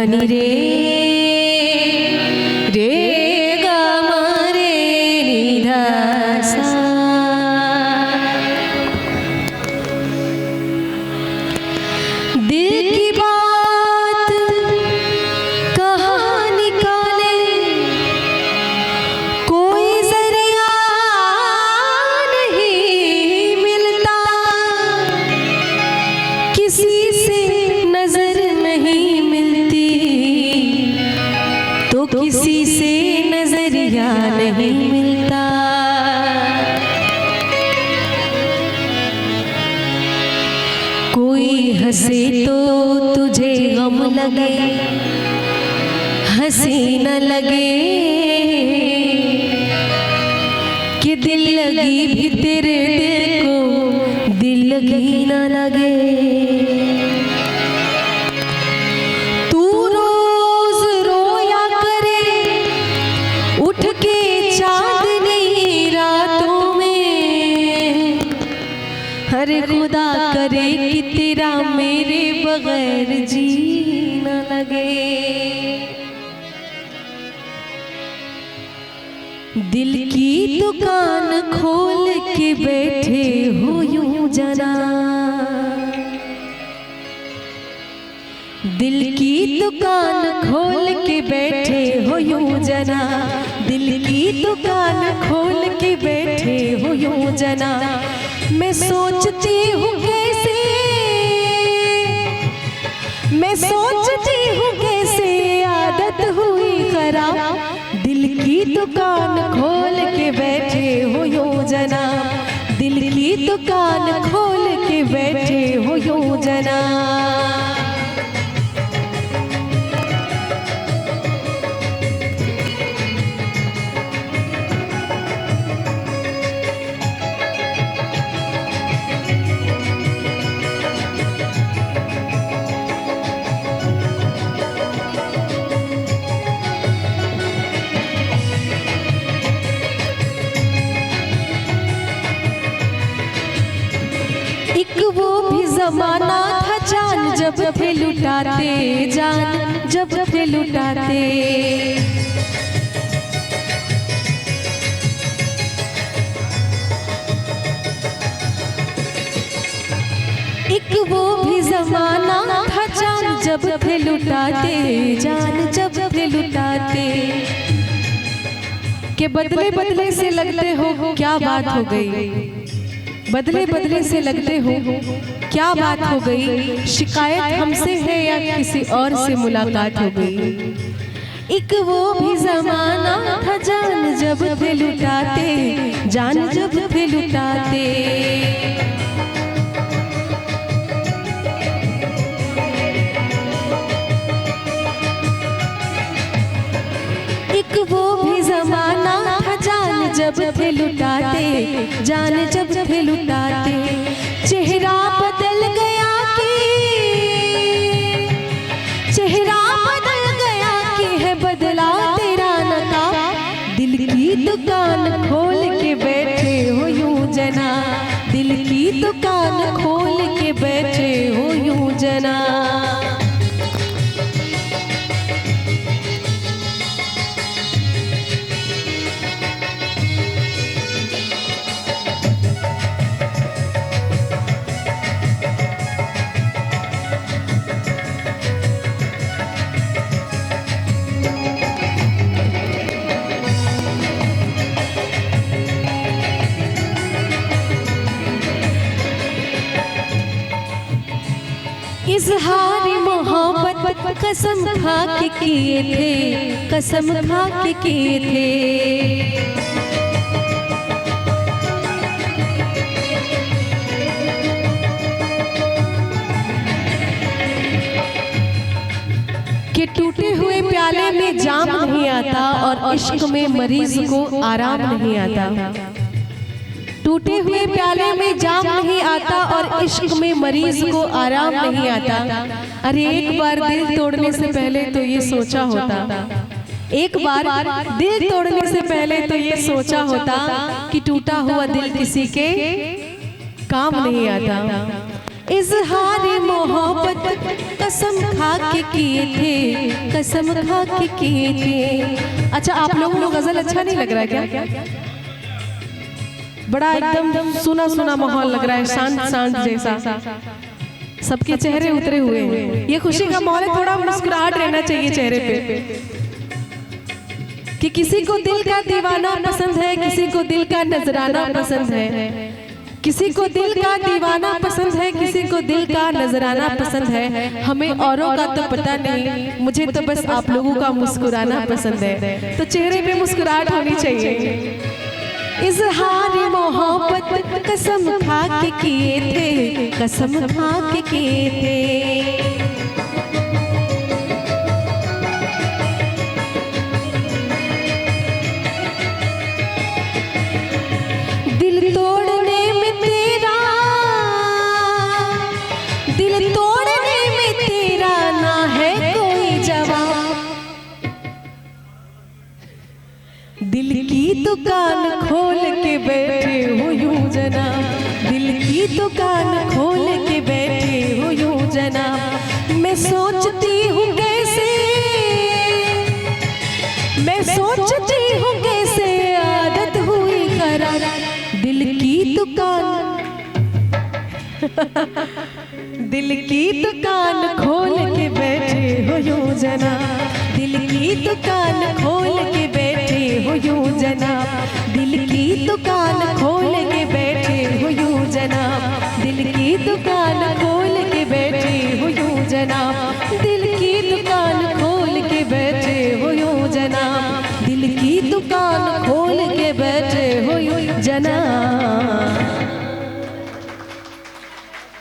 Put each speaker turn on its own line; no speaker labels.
धनी रे रे ग म रे नि ध सा। दिल की बात कहाँ निकाले, कोई जरिया नहीं मिलता, किसी से नजर नहीं मिलती तो किसी से नजरिया नहीं मिलता। कोई हंसे तो तुझे गम लगे, हंसी न लगे कि दिल लगी भी तेरे दिल को दिल लगी न लगे। तू रोज रोया करे उठ के चांदनी रातों में, हरे खुदा करे कि तेरा मेरे बगैर जी न लगे। दिल की दुकान खोल के बैठे हो यूं जना, दिल की दुकान खोल के बैठे हो यूं जना, दिल की दुकान खोल के बैठे हो यूं जना। मैं सोचती हूँ कैसे, मैं सोचती हूँ कैसे आदत हुई खराब, दिल की दुकान खोल के बैठे हो यूं जना, दिल की दुकान खोल के बैठे हो यूं जना। एक वो भी जमाना था जान जब थे लुटाते, जान जब थे लुटाते। एक वो भी जमाना था जान जब थे लुटाते, जान जब थे लुटाते। के बदले बदले से लगते हो क्या बात हो गई, बदले बदले से लगते हो क्या बात हो गई, शिकायत हमसे है या किसी और से मुलाकात हो गई। एक वो भी जमाना था जान जब थे लुटाते, जान जब थे लुटाते। एक वो भी जमाना था जान जब थे लुटाते, जान जब थे लुटाते। चेहरा बदल गया कि, चेहरा बदल गया कि है बदला तेरा नकाब, दिल की दुकान खोल के बैठे हो यूं जना, दिल की दुकान खोल के बैठे हो यूं जना। इजहार मोहब्बत कसम खा के किए थे, कसम खा के किए थे। कि टूटे हुए प्याले में जाम नहीं आता और इश्क में मरीज को आराम नहीं आता। टूटे हुए प्याले में जाम नहीं आता और इश्क में मरीज को आराम नहीं आता। अरे एक बार दिल तोड़ने से पहले तो ये सोचा होता, एक बार दिल तोड़ने से पहले तो ये सोचा होता कि टूटा हुआ दिल किसी के काम नहीं आता। इजहार मोहब्बत कसम खा के किए थे, कसम खा के किए थे। अच्छा, आप लोगों को गजल अच्छा नहीं लग रहा है क्या? बड़ा एकदम सुना सुना माहौल लग रहा है, शांत शांत जैसा, सबके चेहरे उतरे हुए हैं। ये खुशी का माहौल है, थोड़ा मुस्कुराहट रहना चाहिए चेहरे पे। कि किसी को दिल का दीवाना पसंद है, किसी को दिल का नजराना पसंद है, किसी को दिल का दीवाना पसंद है, किसी को दिल का नजराना पसंद है। हमें औरों का तो पता नहीं, मुझे तो बस आप लोगों का मुस्कुराना पसंद है। तो चेहरे पे मुस्कुराहट होनी चाहिए। इजहार मोहब्बत कसम खा के किए थे, कसम खा के किए थे। दिल तोड़ने में तेरा, दिल तोड़ने में तेरा ना है कोई जवाब। दिल की दुकान खोल के बैठे हो यूं जनाब, दिल की दुकान खोल के बैठे हो यूं जनाब। मैं सोचती हूँ कैसे, मैं सोचती हूँ कैसे आदत हुई खराब। दिल की दुकान दिल की दुकान खोल के बैठे हो यूं जनाब, दिल की दुकान खोल के बैठे हो यूं जनाब। दिल की दुकान खोल के बैठे हो यूं जनाब, दिल की दुकान खोल के बैठे हो यूं जनाब। दिल की दुकान खोल के बैठे हो यूं जनाब, दिल की दुकान खोल के बैठे हो यूं जनाब।